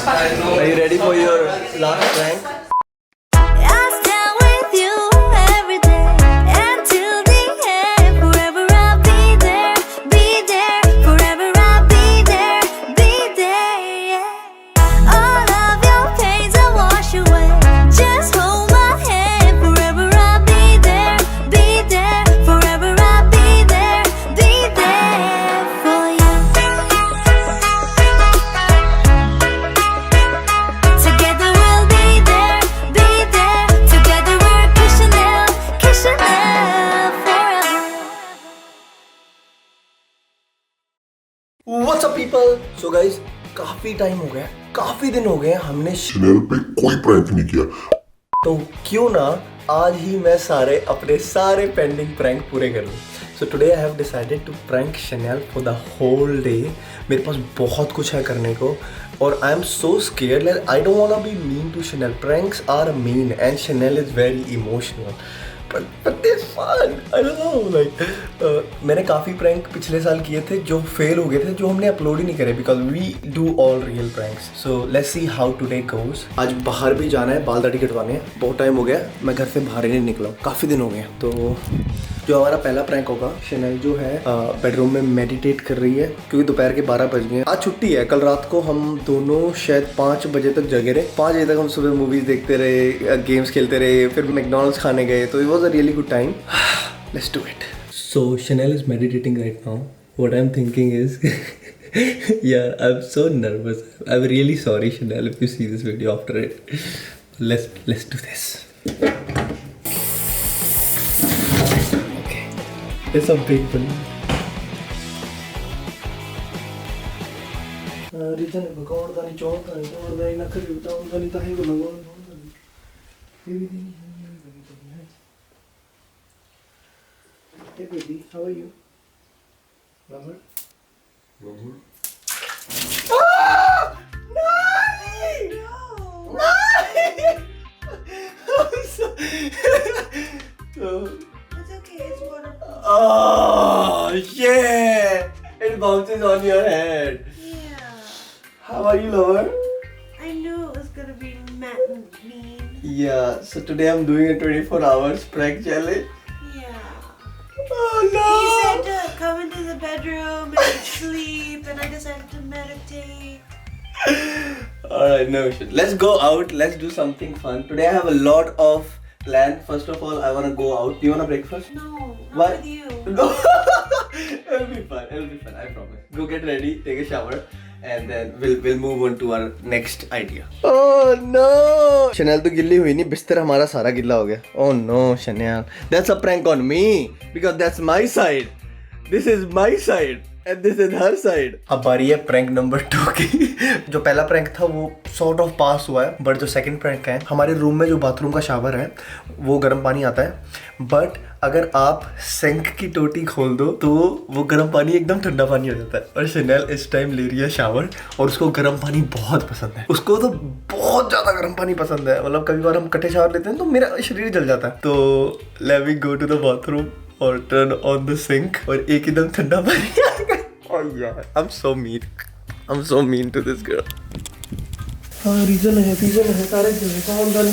Are you ready for your last prank? I'll stand with you every day until the end. Forever I'll be there, forever I'll be there, yeah. All of your pains I'll wash away. Just hold my hand. Forever I'll be there, forever I'll be there for you. Together we'll be there, together we're kissing them forever. What's up people? So guys, काफी time हो गया, काफी दिन हो गए हमने channel पे कोई प्रैंक नहीं किया। तो क्यों ना आज ही मैं अपने सारे पेंडिंग प्रैंक पूरे कर लूं। So today I have decided to prank Chanel for the whole day. मेरे पास बहुत कुछ है करने को और I am so scared that I don't want to be mean to Chanel. Pranks are mean and Chanel is very emotional but they're fun. I don't know, like मैंने काफ़ी प्रैंक पिछले साल किए थे जो फेल हो गए थे, जो हमने अपलोड ही नहीं करे because we do all real pranks. So let's see how today goes. आज बाहर भी जाना है, बाल दाढ़ी कटवाने हैं। बहुत टाइम हो गया, मैं घर से बाहर ही नहीं निकला, काफ़ी दिन हो गए। तो जो हमारा पहला प्रैंक होगा, शनेल जो है बेडरूम में मेडिटेट कर रही है क्योंकि दोपहर के 12 बज गए। आज छुट्टी है। कल रात को हम दोनों शायद 5 बजे तक जगे रहे। 5 बजे तक हम सुबह मूवीज देखते रहे, गेम्स खेलते रहे, फिर मैकडॉनल्ड्स खाने गए। तो it was a really good time. Let's do it. So Chanel is meditating right now. What I am thinking is यार I am so nervous. I am really sorry Chanel if you see this video after it. Let's do this. It's a big balloon. Reason है बकौड़ दानी चौड़ दानी नखरी उठाऊं दानी ताही को लगो ये भी नहीं है। Hey baby, how are you? Lover? Ah! Nani! No! Nani! It's okay, it's waterproof. Oh, yeah! It bounces on your head. Yeah. How are you, lover? I knew it was gonna be mean. Yeah, so today I'm doing a 24 hours prank challenge. Yeah. Oh no! He said to come into the bedroom and sleep, and I decided to meditate. Alright, no shit. Let's go out. Let's do something fun. Today I have a lot of plans. First of all, I wanna go out. Do you wanna breakfast? No, not Why? with you. No. It'll be fun. It'll be fun. I promise. Go get ready. Take a shower. And then we'll move on to our next idea. Oh no! Chanel तो गिल्ली हुई नहीं, बिस्तर हमारा सारा गिल्ला हो गया. Oh no, Chanel. That's a prank on me because that's my side. This is my side. And this is her side. अब बारी है प्रैंक नंबर 2 की। जो पहला प्रैंक था वो सॉर्ट ऑफ पास हुआ है, बट जो सेकंड प्रैंक है, हमारे रूम में जो बाथरूम का शावर है वो गर्म पानी आता है, बट अगर आप सिंक की टोटी खोल दो तो वो गर्म पानी एकदम ठंडा पानी हो जाता है। और शनेल इस टाइम ले रही है शावर और उसको गर्म पानी बहुत पसंद है। उसको तो बहुत ज़्यादा गर्म पानी पसंद है। मतलब कभी बार हम इकट्ठे शावर लेते हैं तो मेरा शरीर जल जाता है। तो let me go to the bathroom और टर्न ऑन द सिंक और एक एकदम ठंडा पानी आ गया। Oh yeah, I'm so mean. I'm so mean to this girl. हाँ रीजन है सारे कौन गल।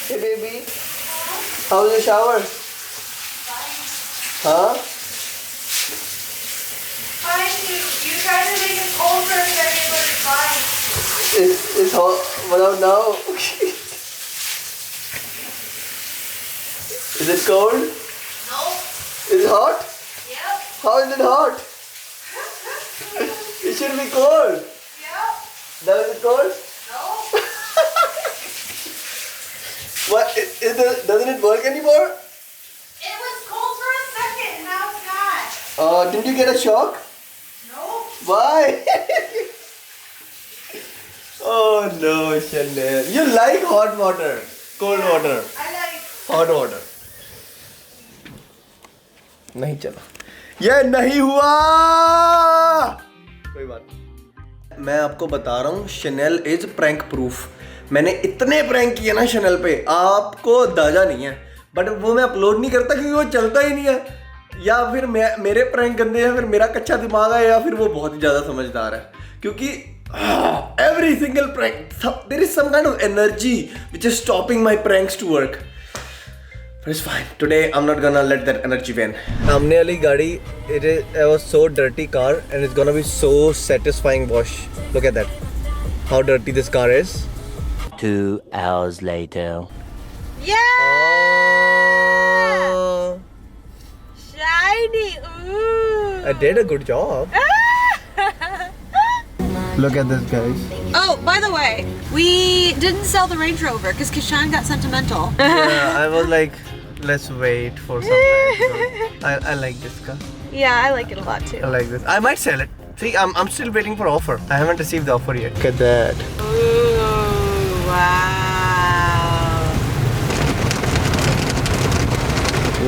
Hey baby, how's your shower? Huh? Fine, you tried to make it cold for a second, but it's fine. It's hot. What about now? Is it cold? No. Is it hot? Yep. How is it hot? It should be cold. Yep. Now is it cold? No. What? Doesn't it work anymore? It was cold for a second, and now it's not. Didn't you get a shock? No. Why? Oh no, Chanel. You like hot water, cold water, I like. hot water. नहीं चला, ये नहीं हुआ। कोई बात नहीं। मैं आपको बता रहा हूँ शनेल इज प्रैंक प्रूफ। मैंने इतने प्रैंक किए ना शैनल पे, आपको अंदाजा नहीं है, बट वो मैं अपलोड नहीं करता क्योंकि वो चलता ही नहीं है, या फिर मेरे प्रैंक गंदे हैं, फिर मेरा कच्चा दिमाग है, या फिर वो बहुत ही ज़्यादा समझदार है, क्योंकि every single prank there is some kind of energy which is stopping my pranks to work. But it's fine. Today I'm not gonna let that energy win. सामने वाली गाड़ी, it was so dirty car and it's gonna be so satisfying wash. Look at that. How dirty this car is. 2 hours later. Yeah! Oh, Shiny! Ooh! I did a good job. Look at this, guys. Oh, by the way, we didn't sell the Range Rover because Kishan got sentimental. Yeah, I was like, let's wait for some time. I like this car. Yeah, I like it a lot too. I like this. I might sell it. See, I'm still waiting for offer. I haven't received the offer yet. Look at that. Ooh, wow.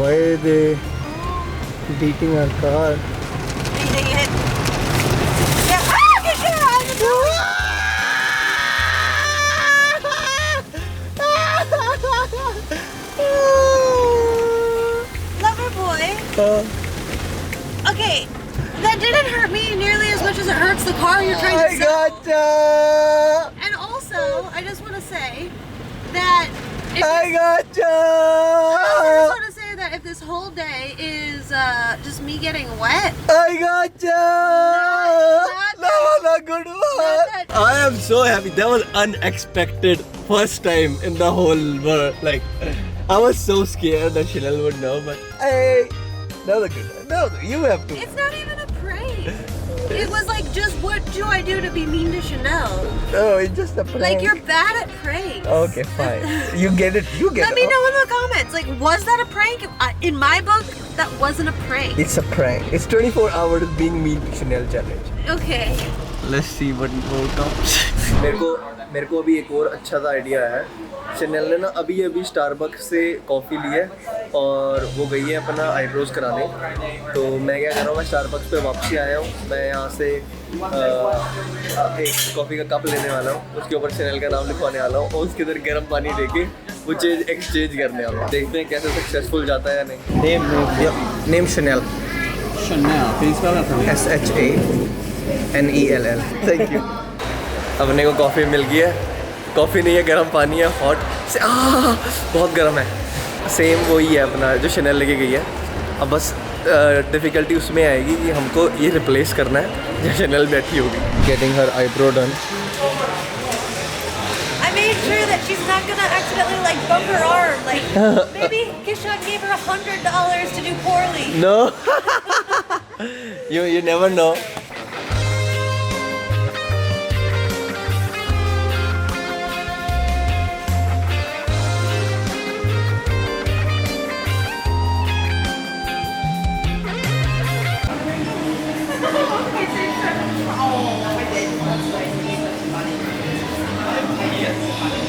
Why are they beating our car? Beating it. Yeah. Ah, Kishan! Lover boy. Okay, that didn't hurt me nearly as much as it hurts the car you're trying to sell. gotcha! And also, I just want to say that if I I just gotcha! want to say that if this whole day is just me getting wet, I gotcha! Not That was a good one! that- I am so happy. That was unexpected. First time in the whole world. Like, I was so scared that Chanel would know, but hey, that was a good one. No, you have to. it's not even a prank. It was like, just what do I do to be mean to Chanel? No, it's just a prank. Like, you're bad at pranks. Okay, fine. You get it. You get Let it. me know in the comments. Like, was that a prank? In my book, that wasn't a prank. It's a prank. It's 24 hours being mean to Chanel challenge. Okay. Let's see what more comes. मेरे को अभी एक और अच्छा सा idea है। Channel ने ना अभी स्टारबक्स से कॉफ़ी ली है और वो गई है अपना आईब्रोज कराने। तो मैं क्या कर रहा हूँ, मैं स्टारबक्स पे वापसी आया हूँ। मैं यहाँ से एक कॉफ़ी का कप लेने वाला हूँ, उसके ऊपर चैनल का नाम लिखवाने वाला हूँ और उसके अंदर गर्म पानी लेके वो चीज़ एक्सचेंज करने वाला हूँ। देखते हैं कैसे सक्सेसफुल जाता है या नहीं। Name Chanel. Chanel. Can you spell that for me? SHANELL। Thank you. अपने को कॉफ़ी मिल गई है। कॉफ़ी नहीं है, गर्म पानी है, हॉट से बहुत गर्म है। सेम वही है अपना जो शनेल लेके गई है। अब बस डिफ़िकल्टी उसमें आएगी कि हमको ये रिप्लेस करना है जो शनेल बैठी होगी। Getting her eyebrow done. I made sure that she's not gonna accidentally like bump her arm. Like maybe Kishan gave her $100 to do poorly. No, you never know.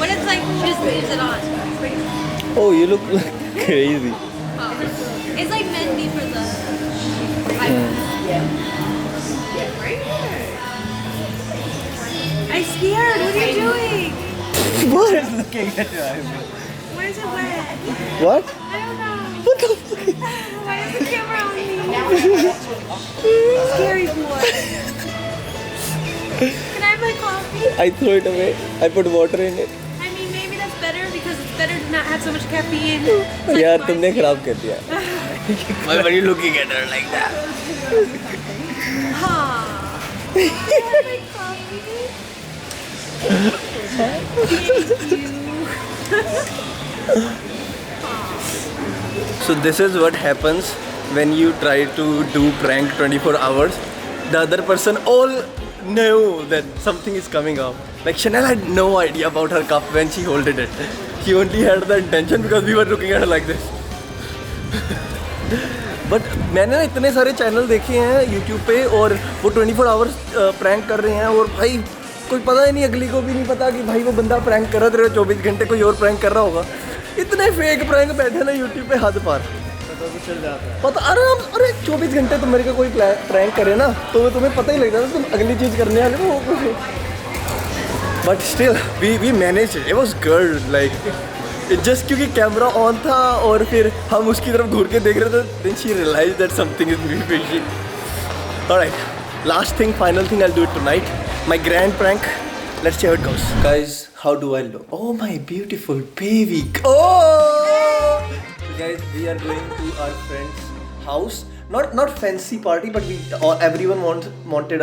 When it's like she just leaves it on. Oh, you look crazy. It's like Mendy for the. I'm scared. What are you doing? What is looking at your eyebrow? Why is it wet? What? I don't know. What the fuck? Why is the camera on me? Scary boy. Can I have my coffee? I throw it away. I put water in it. I mean, maybe that's better because it's better to not have so much caffeine. यार तुमने खराब कर दिया। Why were you looking at her like that? Huh. Can I have my coffee? So this is what happens when you try to do prank 24 hours. The other person all knew that something is coming up. Like Chanel had no idea about her cup when she holded it. She only had the intention because we were looking at her like this. But मैंने ना इतने सारे channel देखे हैं YouTube पे और वो 24 hours prank कर रहे हैं और भाई कोई पता ही नहीं, अगली को भी नहीं पता कि भाई वो बंदा प्रैंक कर रहा है, 24 घंटे कोई और प्रैंक कर रहा होगा। इतने फेक प्रैंक बैठे ना यूट्यूब पे, हद पार पता। अरे 24 घंटे तुम मेरे को कोई प्रैंक करे ना तो तुम्हें पता ही लगता है तुम अगली चीज़ करने वाले हो। But still, we managed it. It was good. Like, it just क्योंकि कैमरा ऑन था और फिर हम उसकी तरफ घूर के देख रहे थे. Then she realized that something is fishy. Alright, last thing, final thing, I'll do it tonight. My grand prank. Let's see how it goes. Guys, how do I look? Oh, my beautiful baby. Oh! So guys, we are going to our friend's house. Not fancy party, but everyone wanted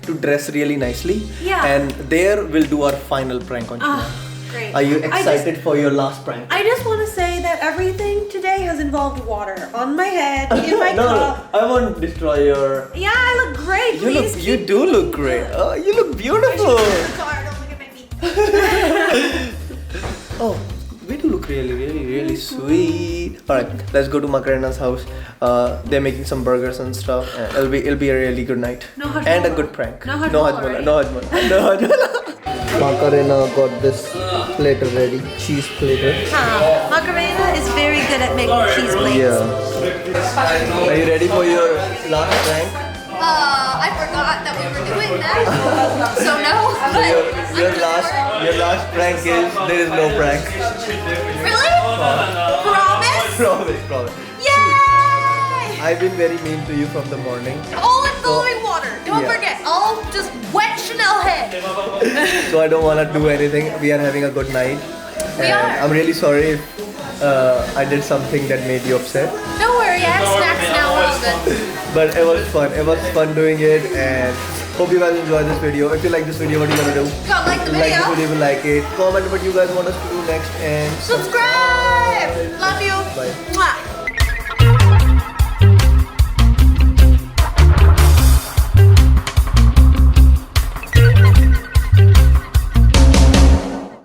to dress really nicely. Yeah. And there we'll do our final prank on Shana. Great. Are you I excited for your last prank? I just want to say that everything today has involved water on my head, in my No, cup. I won't destroy your. Yeah, I look great. Please You do look great. Oh, you look beautiful. Car, don't look at my feet. Oh, we do look really sweet. Alright, let's go to Makarena's house. They're making some burgers and stuff. And it'll be a really good night. No Hajmola. And a good prank. No Hajmola, No Hajmola. No Hajmola. Macarena got this platter ready. Cheese platter. Macarena is very good at making cheese plates. Yeah. Are you ready for your last prank? I forgot that we were doing that. So no. So your last prank is there is no prank. Really? Promise? Promise. Yay! I've been very mean to you from the morning. All in flowing water. Don't Yeah. forget. I'll just wet Chanel head. So I don't want to do anything. We are having a good night. We And are. I'm really sorry if I did something that made you upset. Don't worry, I have snacks now. We're all good. But it was fun. It was fun doing it, and hope you guys enjoy this video. If you like this video, what are you gonna do? Gotta like the Like this video. video, like it. Comment what you guys want us to do next, and Subscribe. Love you. Bye. Mwah.